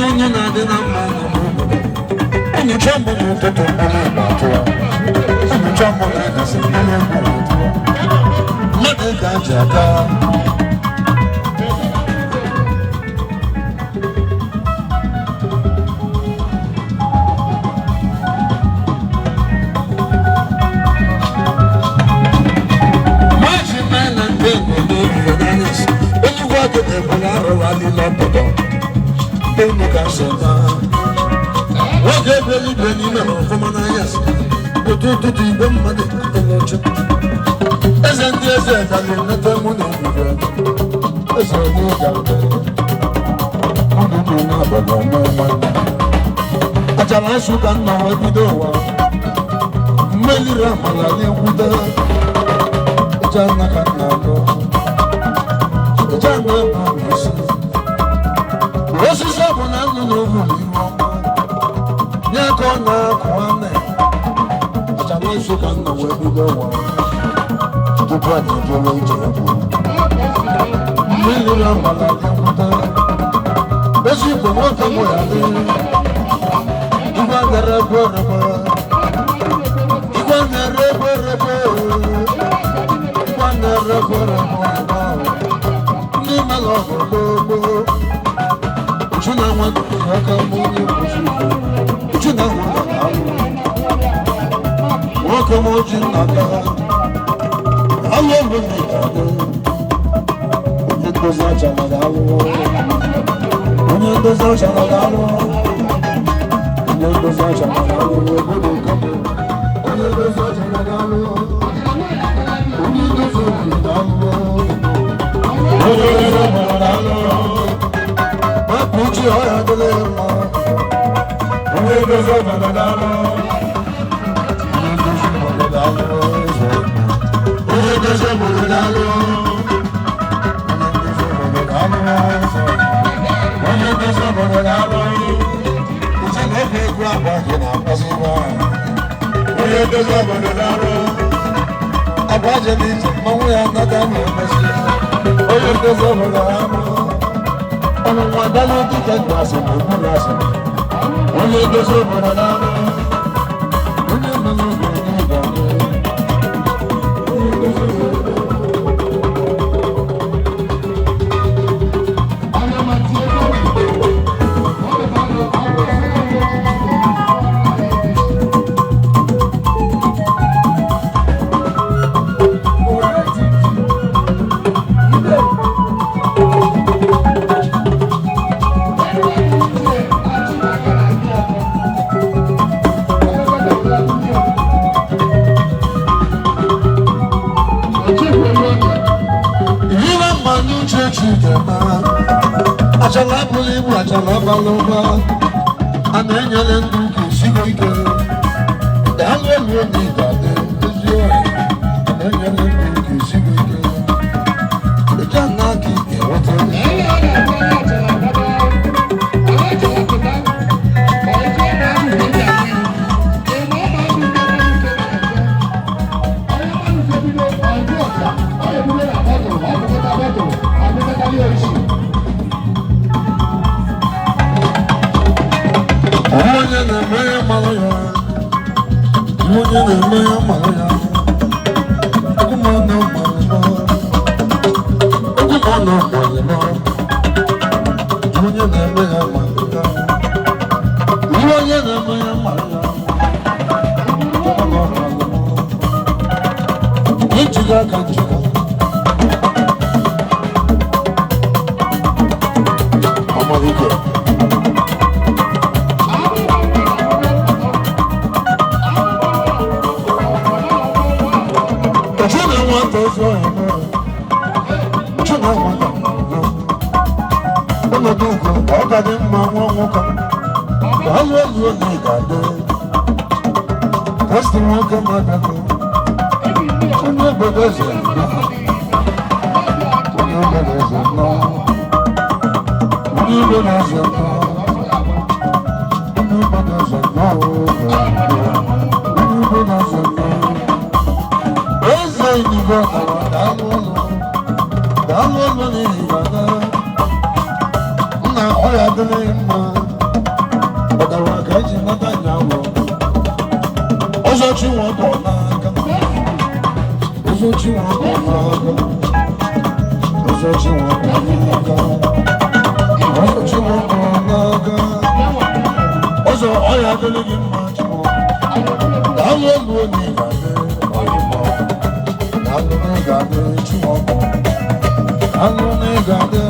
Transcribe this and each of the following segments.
onye na-adị na mma enyocha mbụ n'ụtụtụ mkpụrụ ịgba atụwa enyocha mbụ na-egasị mkpụrụ egwu atụwa mmadụ ka ji aka Oge beli beli na ọfụma n'anya si ụtụtụ igwe mmadụ n'oche eze ndị eze dali nneta mụ na ebube eze onye ga-abịa ọdụdụ n'abalị ọmụma achara asụ ka nna wee bido ụwa mmeliri amala na-ekwute ịja nna ka nna alụ ịja nna ebe ọ na-esi osisi ọ bụ na nnụ na ovu n'ihu ọma nye ka ọ na-akụ ame achara asụ ka nna wee bido ụwa tupu anyị ejere ije ya bụ mmeliri amala na-ekwute ezi igbo nwoke mụ ya dị igwe gara ebe orebe igwe na-ere ebe orebe igwe na-ere ebe orebe ndị mmadụ ọgụ gboo uchu na nwa aka mụ onye kwụsị uchu na nwa alụ nwoke m oji nna ga alụ olu ndị ga-adị onye ndozi achara ga-alụ onye ndozi achara ga-alụ onye ndozi achara ga-alụ obodo kamo onye ndozi achara ga-alụ onye ndozi obodo ga-alụ onye ndozi obodo ga-alụ mapụ uche ọya dịrị mma onye ndozi obodo ga-alụ onye ndozi obodo ga-alụ onye ndozi obodo ga-alụ onye ndozi obodo ga-alụ uche na ofe egwu agba gị na-akpọzi ibe onye ndozi obodo ga-alụ agba jebe ije mmanwụ ya nata na-emesi onye ndozi obodo ga-alụ ọnụnwa dalụ dịka ndụ asị na okpuru asị onye ndozi obodo ga-alụ onye ndozi obodo ga-alụ onye ndozi obodo achala bụrụ ibu achala ọbala ụba a na-enyere ndụ ka isigo ike daalụ elu obi ga-adị ezi ohi a na-enyere ndụ ka isigo ike ịja na aka ike nweta onye na-eme ya mara ya onye na-eme ya mara ya ogumọnụ mara onye na-eme ya mara ya onye na-eme ya mara ya ijiga aka njiga ọmalike ọgadị mma nwa nwoke alụ elu oge ga-adị testi nwoke mmadụ onye obodo eze onye obodo eze nọ onye obodo eze nọ onye obodo eze nọ onye obodo eze nọ eze igbo nọrọ daalụ ụlọ n'ihi ga-aga ọya dịrị mma nata nyawo. Ozo chi won ko naka. Ozo chi won ko naka. Ozo chi won ko naka. Ozo chi won ko naka. Ozo oya dole gi ma chi mo. Dawo lu ni ga de oyi mo. Dawo ni ga de chi mo. Dawo ni ga de.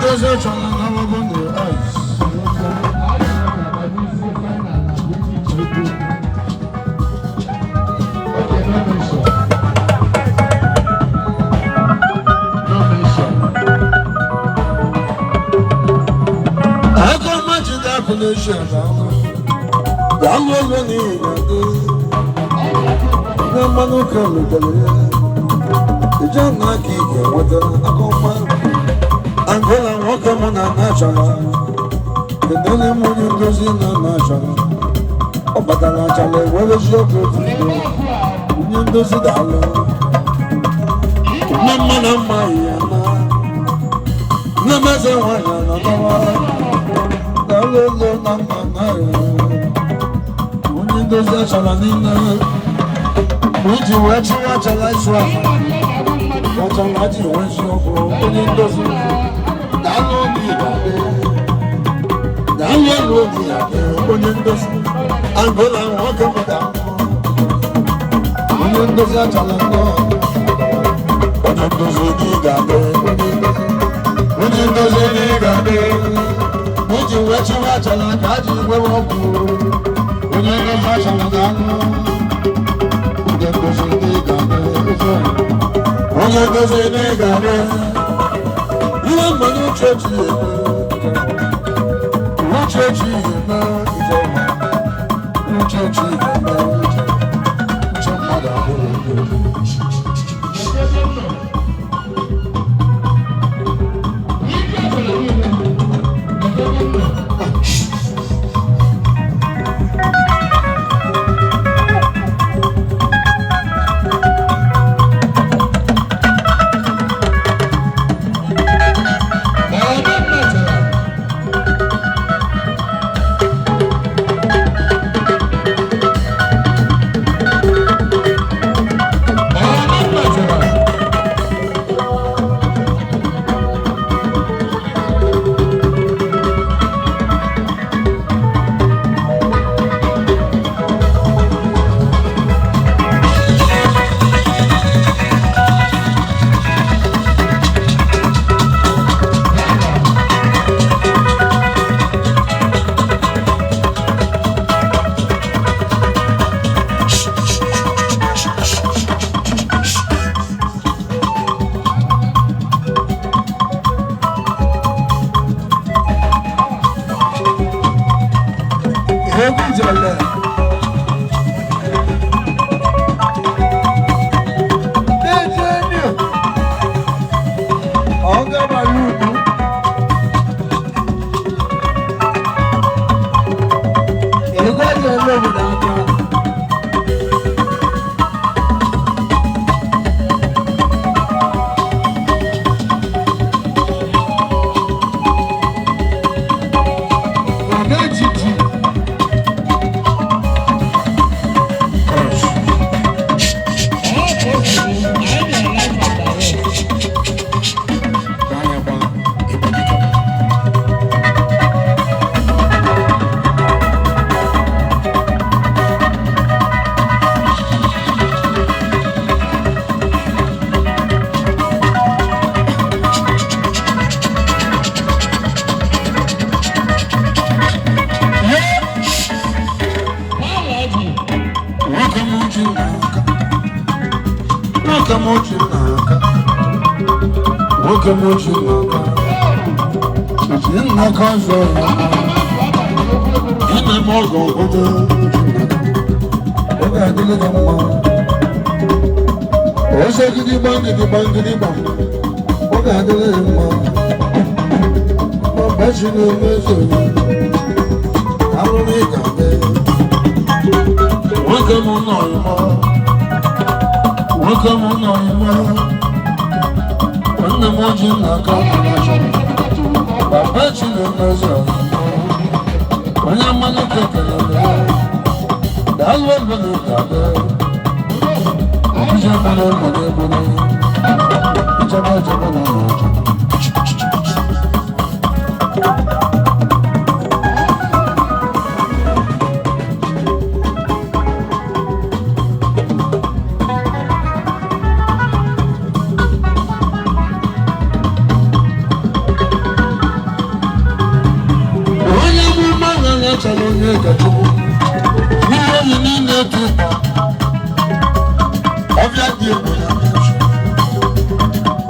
does it on the ice? I can imagine that condition. I'm not going to Amanuke. The John Naki, what the Angola, welcome on a national. The only money goes in a national. Oh, but a national, where is your good? You does it all. Mamma, no matter what, when you do that, would you watch a life? What a mighty was your when you do Angola, welcome down. When you do that, when you do would you watch a watch a like I do? When you go much on the gun, when you go to the garden, you have money church. chalo nye kachubu. Niyo yinine tupa. Ovya diye mwana mwisho.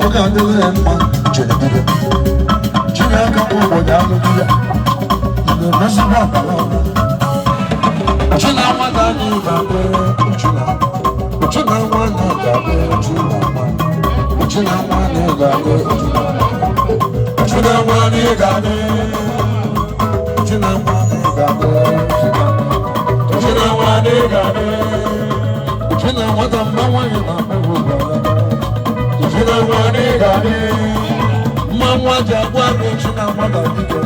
Oka adele emma jene bide. Jine aka ubo ya alubiya. Ile mesi waka lawa. Uchina wada ni gabe uchina. Uchina wada gabe uchina wada. Uchina wada gabe uchina wada. Uchina wada gabe. Uchina wada gabe. Uchina wada gabe. Uchina wada mama yana ubo. Uchina wada gabe. Mama jagwa uchina wada gabe.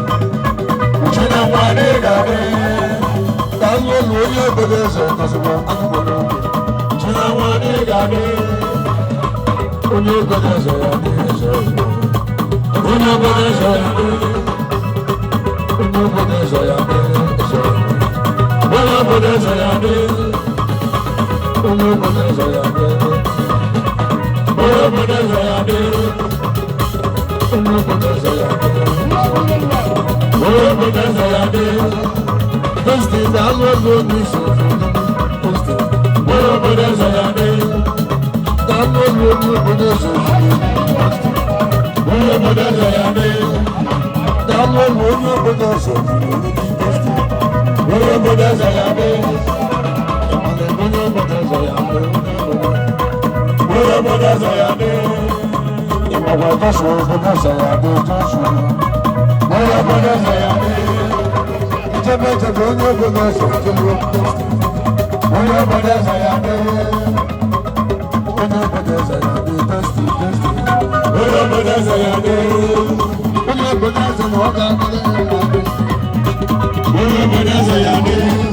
Uchina wada gabe. Tango loye bedeze kaswa anubolo. Uchina wada gabe. Onye bedeze ya bedeze. Onye bedeze ya bedeze. Onye bedeze ya bedeze. Onye bedeze ya bedeze. Onye bedeze ya bedeze. Onye bedeze ya bedeze. Onye bedeze ya bedeze. Onye bedeze ya bedeze. Este dalo lo niso. Este. Onye bedeze ya bedeze. Dalo lo bedeze. Onye bedeze ya bedeze. Dalo lo bedeze. Onye bedeze ya bedeze. Onye bedeze ya bedeze. Onye bedeze ya bedeze. Imawa tosu bedeze ya bedeze. Onye bedeze ya bedeze. Ijebe jebe onye bedeze jebe. Onye bedeze ya bedeze. Onye bedeze ya bedeze. Onye bedeze ya bedeze. Onye bedeze na ọga bedeze. Onye bedeze ya bedeze.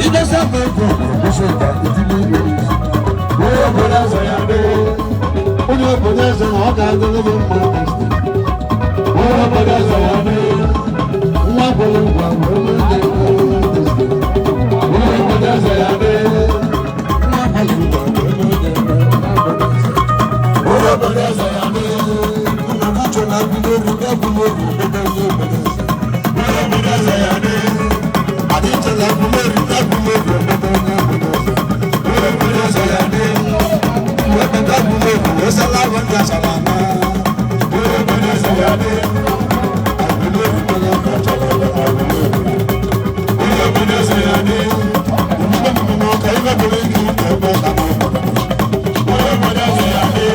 Ibe sabe ko ko ka idile ile. Onye bedeze ya bedeze. Onye bedeze na ọga bedeze mma. Onye bedeze ya bedeze. Nwa bolo ngwa onye bedeze. Onye bedeze ya bedeze. Nwa bolo ngwa onye bedeze. Onye bedeze ya bedeze. Nwa chola biloru ebuloru bedeze bedeze. Onye bedeze ya bedeze. Adi chola biloru ebuloru bedeze bedeze. Onye bedeze ya bedeze. Onye bedeze biloru esala wanja salama. Onye bedeze ya bedeze. Abiloru bedeze chola biloru. Onye bedeze ya bedeze. Onye bedeze ka ibe biloru bedeze. Onye bedeze ya bedeze.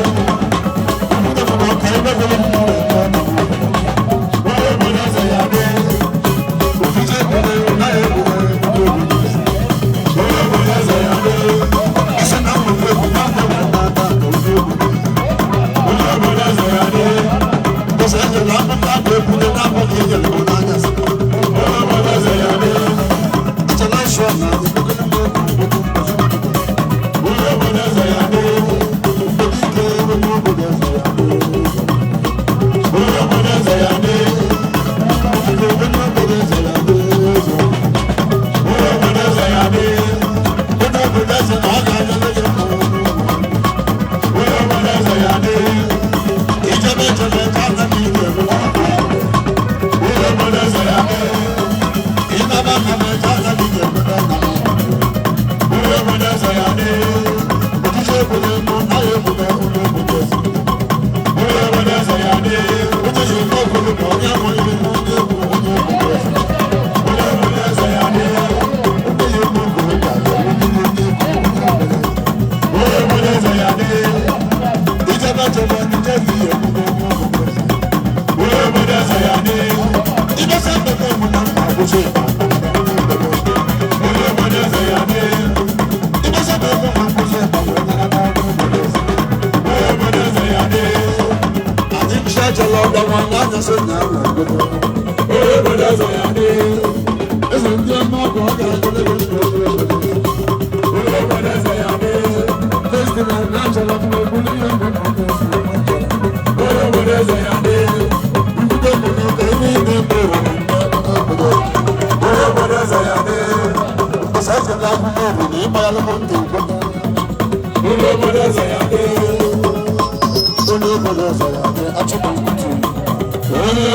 Onye